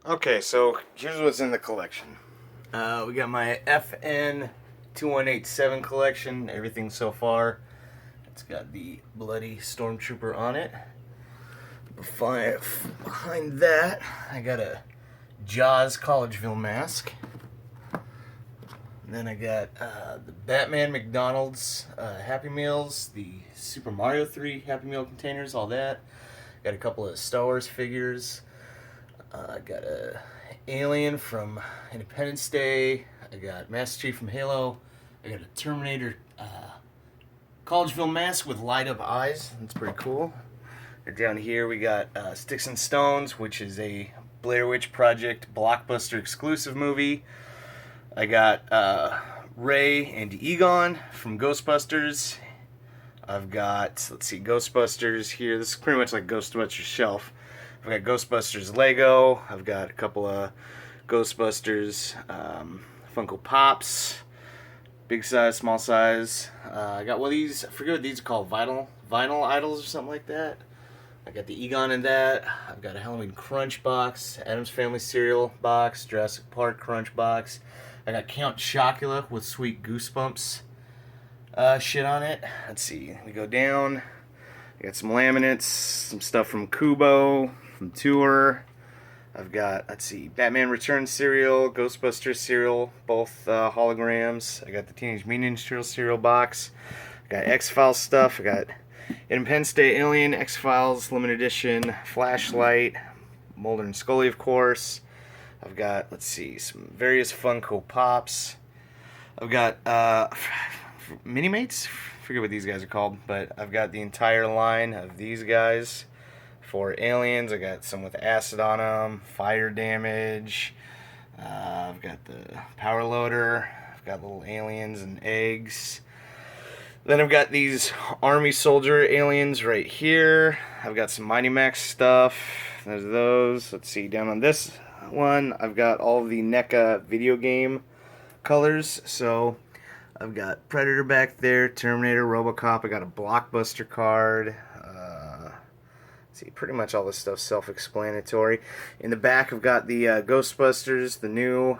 Okay, so here's what's in the collection. We got my FN 2187 collection. Everything so far. It's got the bloody stormtrooper on it. Behind that, I got a Jaws Collegeville mask. Then I got the Batman McDonald's Happy Meals, the Super Mario 3 Happy Meal containers, all that. Got a couple of Star Wars figures. I got a Alien from Independence Day. I got Master Chief from Halo. I got a Terminator Collegeville mask with light up eyes. That's pretty cool. And down here we got Sticks and Stones, which is a Blair Witch Project blockbuster exclusive movie. I got Ray and Egon from Ghostbusters. I've got, let's see, Ghostbusters here. This is pretty much like Ghostbusters shelf. I've got Ghostbusters Lego. I've got a couple of Ghostbusters Funko Pops. Big size, small size. I got one of these, I forget what these are called, vinyl idols or something like that. I got the Egon in that. I've got a Halloween Crunch box, Addams Family cereal box, Jurassic Park Crunch box. I got Count Chocula with sweet Goosebumps shit on it. Let's see, we go down. I got some laminates, some stuff from Kubo, from Tour. I've got, let's see, Batman Returns cereal, Ghostbusters cereal, both holograms. I got the Teenage Mutant Ninja Turtles cereal box. I got X-Files stuff. I got Independence Day Alien, X-Files limited edition, Flashlight, Mulder and Scully, of course. I've got, let's see, some various Funko Pops. I've got Mini-Mates? Forget what these guys are called, but I've got the entire line of these guys for aliens. I got some with acid on them, fire damage. I've got the power loader. I've got little aliens and eggs. Then I've got these army soldier aliens right here. I've got some Mighty Max stuff. There's those. Let's see, down on this one, I've got all of the NECA video game colors. So I've got Predator back there, Terminator, RoboCop. I got a Blockbuster card. See, pretty much all this stuff's self-explanatory. In the back, I've got the Ghostbusters, the new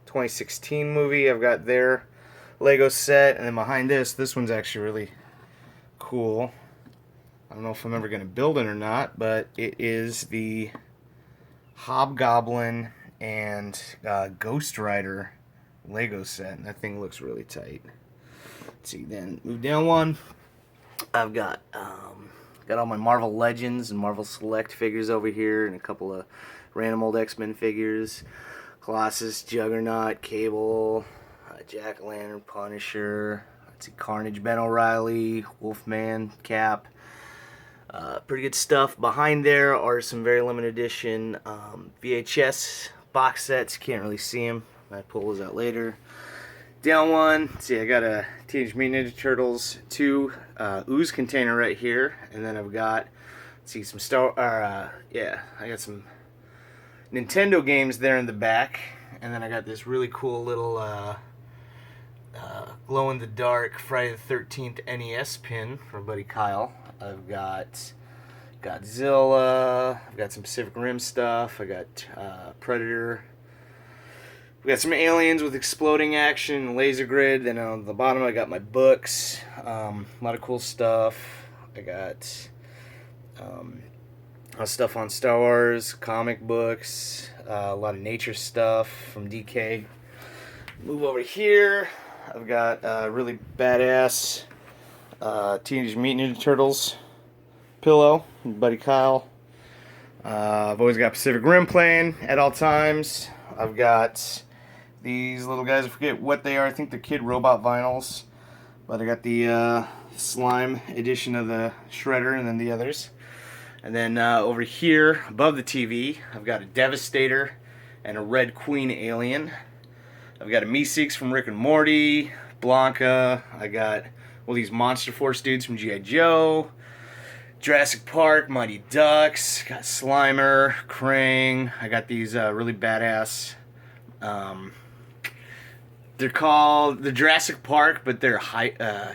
2016 movie. I've got their Lego set, and then behind this one's actually really cool. I don't know if I'm ever going to build it or not, but it is the Hobgoblin and Ghost Rider Lego set, and that thing looks really tight. Let's see, then move down one. I've got all my Marvel Legends and Marvel Select figures over here, and a couple of random old X-Men figures. Colossus, Juggernaut, Cable, Jack-O-Lantern, Punisher. Let's see, Carnage, Ben O'Reilly, Wolfman, Cap. Pretty good stuff. Behind there are some very limited edition VHS box sets. Can't really see them. I pull those out later. Down one, see, I got a Teenage Mutant Ninja Turtles 2 ooze container right here, and then I've got, let's see, some I got some Nintendo games there in the back, and then I got this really cool little glow-in-the-dark Friday the 13th NES pin from buddy Kyle. I've got Godzilla, I've got some Pacific Rim stuff, I got Predator. We got some aliens with exploding action, laser grid. Then on the bottom, I got my books. A lot of cool stuff. I got stuff on Star Wars, comic books, a lot of nature stuff from DK. Move over here. I've got really badass Teenage Mutant Ninja Turtles pillow, buddy Kyle. I've always got Pacific Rim playing at all times. I've got these little guys, I forget what they are. I think they're Kid Robot vinyls. But I got the slime edition of the Shredder and then the others. And then over here, above the TV, I've got a Devastator and a Red Queen alien. I've got a Meeseeks from Rick and Morty, Blanca. I got these Monster Force dudes from G.I. Joe. Jurassic Park, Mighty Ducks. Got Slimer, Krang. I got these really badass... they're called the Jurassic Park, but they're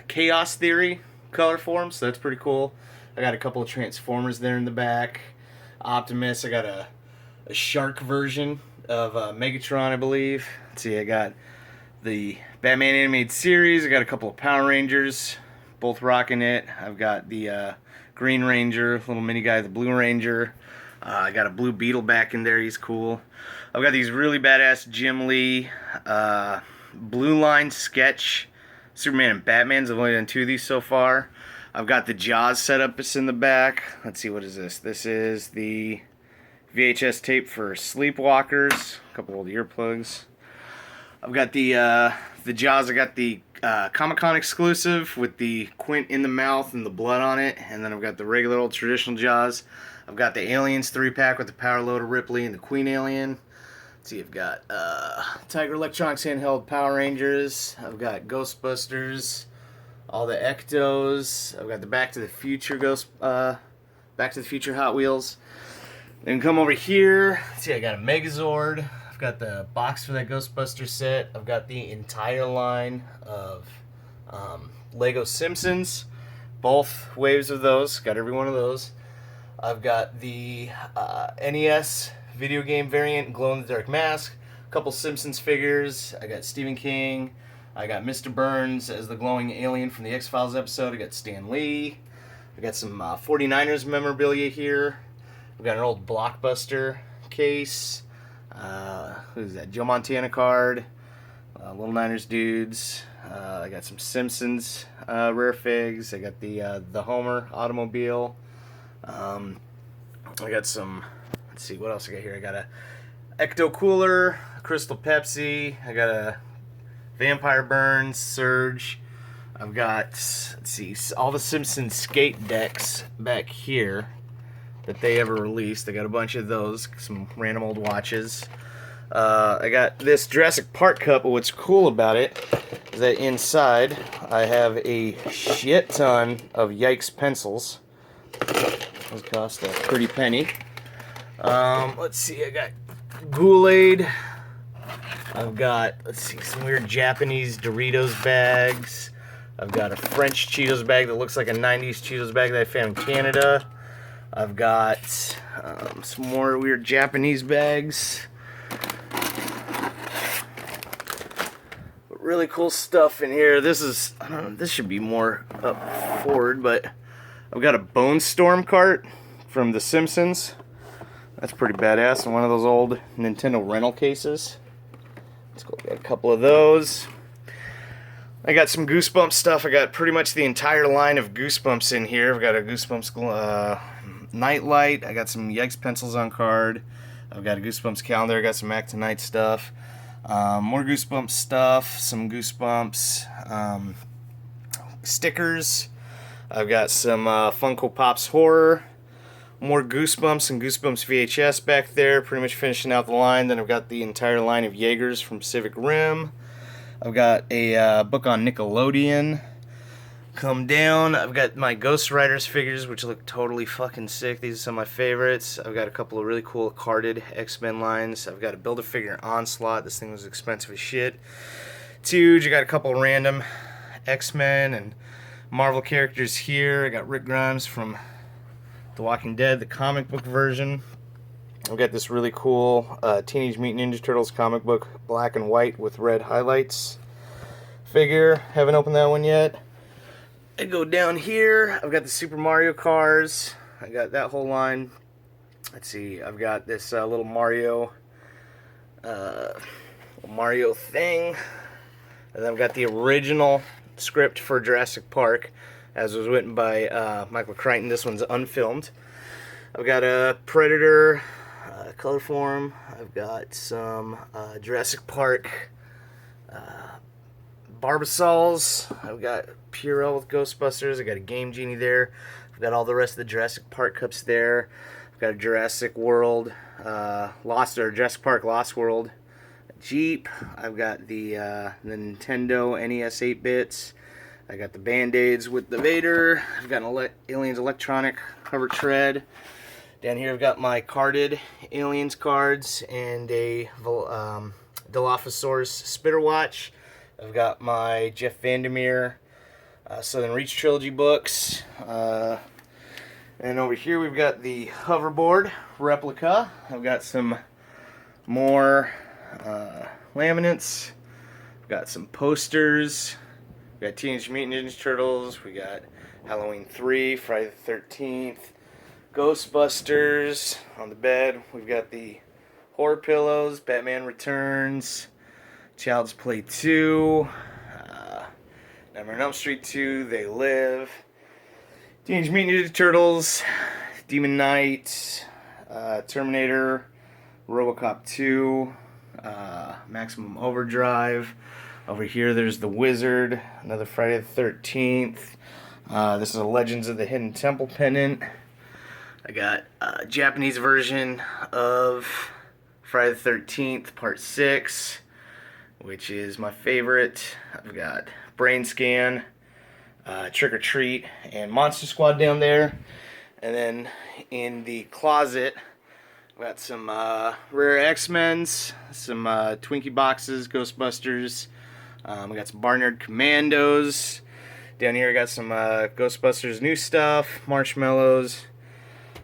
Chaos Theory color forms, so that's pretty cool. I got a couple of Transformers there in the back. Optimus, I got a a shark version of Megatron, I believe. Let's see, I got the Batman animated series. I got a couple of Power Rangers, both rocking it. I've got the Green Ranger, little mini guy, the Blue Ranger. I got a Blue Beetle back in there. He's cool. I've got these really badass Jim Lee Blue Line sketch Superman and Batmans. I've only done 2 of these so far. I've got the Jaws setup that's in the back. Let's see, what is this? This is the VHS tape for Sleepwalkers. A couple old earplugs. I've got the Jaws. I got the Comic-Con exclusive with the Quint in the mouth and the blood on it. And then I've got the regular old traditional Jaws. I've got the Aliens 3-pack with the Power Loader Ripley and the Queen Alien. Let's see, I've got Tiger Electronics handheld Power Rangers. I've got Ghostbusters, all the Ectos. I've got the Back to the Future Back to the Future Hot Wheels. Then come over here. Let's see, I got a Megazord. I've got the box for that Ghostbuster set. I've got the entire line of Lego Simpsons. Both waves of those. Got every one of those. I've got the NES video game variant, glow-in-the-dark mask. A couple Simpsons figures. I got Stephen King. I got Mr. Burns as the glowing alien from the X-Files episode. I got Stan Lee. I got some 49ers memorabilia here. We've got an old Blockbuster case. Who's that? Joe Montana card. Little Niners dudes. I got some Simpsons rare figs. I got the Homer automobile. I got some. Let's see what else I got here. I got a Ecto Cooler, a Crystal Pepsi. I got a Vampire Burns, Surge. I've got, let's see, all the Simpsons skate decks back here that they ever released. I got a bunch of those, some random old watches. I got this Jurassic Park cup, but what's cool about it is that inside I have a shit ton of Yikes pencils. Those cost a pretty penny. Let's see, I got Kool-Aid. I've got, let's see, some weird Japanese Doritos bags. I've got a French Cheetos bag that looks like a 90s Cheetos bag that I found in Canada. I've got some more weird Japanese bags. But really cool stuff in here. This is, I don't know, this should be more up forward, but I've got a Bone Storm cart from The Simpsons. That's pretty badass. And one of those old Nintendo rental cases. Let's go get a couple of those. I got some Goosebumps stuff. I got pretty much the entire line of Goosebumps in here. I've got a Goosebumps nightlight. I got some Yikes pencils on card. I've got a Goosebumps calendar. I got some Act Tonight stuff. More Goosebumps stuff. Some Goosebumps stickers. I've got some Funko Pops horror. More Goosebumps and Goosebumps VHS back there. Pretty much finishing out the line. Then I've got the entire line of Jaegers from Pacific Rim. I've got a book on Nickelodeon. Come down, I've got my Ghost Riders figures, which look totally fucking sick. These are some of my favorites. I've got a couple of really cool carded X-Men lines. I've got a Build-A-Figure Onslaught. This thing was expensive as shit. It's huge. I got a couple of random X-Men and Marvel characters here. I got Rick Grimes from The Walking Dead, the comic book version. I've got this really cool Teenage Mutant Ninja Turtles comic book, black and white with red highlights figure. Haven't opened that one yet. I go down here. I've got the Super Mario cars. I got that whole line. Let's see. I've got this little Mario thing. And then I've got the original script for Jurassic Park, as was written by Michael Crichton. This one's unfilmed. I've got a Predator color form. I've got some Jurassic Park Barbasals. I've got Purell with Ghostbusters. I've got a Game Genie there. I've got all the rest of the Jurassic Park cups there. I've got a Jurassic World Jurassic Park Lost World Jeep. I've got the Nintendo NES 8-bits. I got the Band-Aids with the Vader. I've got an Aliens Electronic Hover Tread. Down here I've got my carded Aliens cards and a Dilophosaurus Spitter Watch. I've got my Jeff Vandermeer Southern Reach Trilogy books. And And over here we've got the hoverboard replica. I've got some more laminates. We've got some posters. We got Teenage Mutant Ninja Turtles. We got Halloween 3, Friday the 13th, Ghostbusters on the bed. We've got the horror pillows, Batman Returns, Child's Play 2, Nightmare on Elm Street 2, They Live, Teenage Mutant Ninja Turtles, Demon Knight, Terminator, RoboCop 2, Maximum Overdrive. Over here there's The Wizard, another Friday the 13th. This is a Legends of the Hidden Temple pendant. I got a Japanese version of Friday the 13th Part 6, which is my favorite. I've got Brain Scan, Trick or Treat, and Monster Squad down there. And then in the closet, we got some rare X-Men's, some Twinkie boxes, Ghostbusters. We got some Barnyard Commandos. Down here I got some Ghostbusters new stuff, Marshmallows,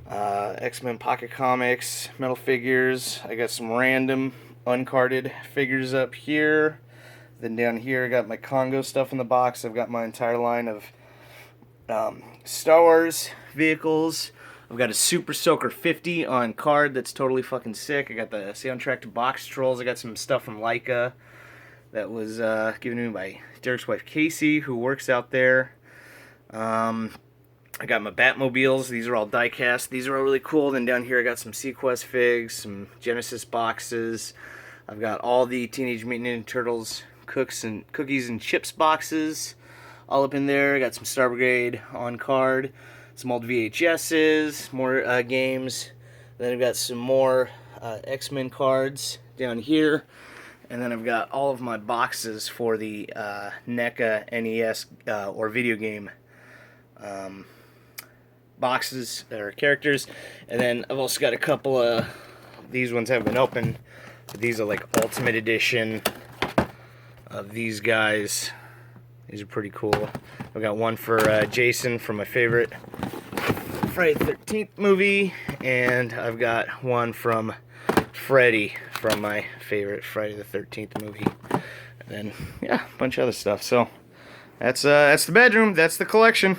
X-Men Pocket Comics, metal figures. I got some random uncarded figures up here. Then down here I got my Congo stuff in the box. I've got my entire line of Star Wars vehicles. I've got a Super Soaker 50 on card that's totally fucking sick. I got the soundtrack to Box Trolls. I got some stuff from Leica that was given to me by Derek's wife Casey, who works out there. I got my Batmobiles. These are all die-cast. These are all really cool. Then down here I got some Sequest figs, some Genesis boxes. I've got all the Teenage Mutant Ninja Turtles cookies and chips boxes all up in there. I got some Star Brigade on card, some old VHSs, more games. Then I've got some more X-Men cards down here. And then I've got all of my boxes for the NECA NES or video game boxes or characters. And then I've also got a couple of these ones haven't been opened. But these are like Ultimate Edition of these guys. These are pretty cool. I've got one for Jason from my favorite Friday the 13th movie, and I've got one from Freddy from my favorite Friday the 13th movie. And then, yeah, a bunch of other stuff. So that's the bedroom. That's the collection.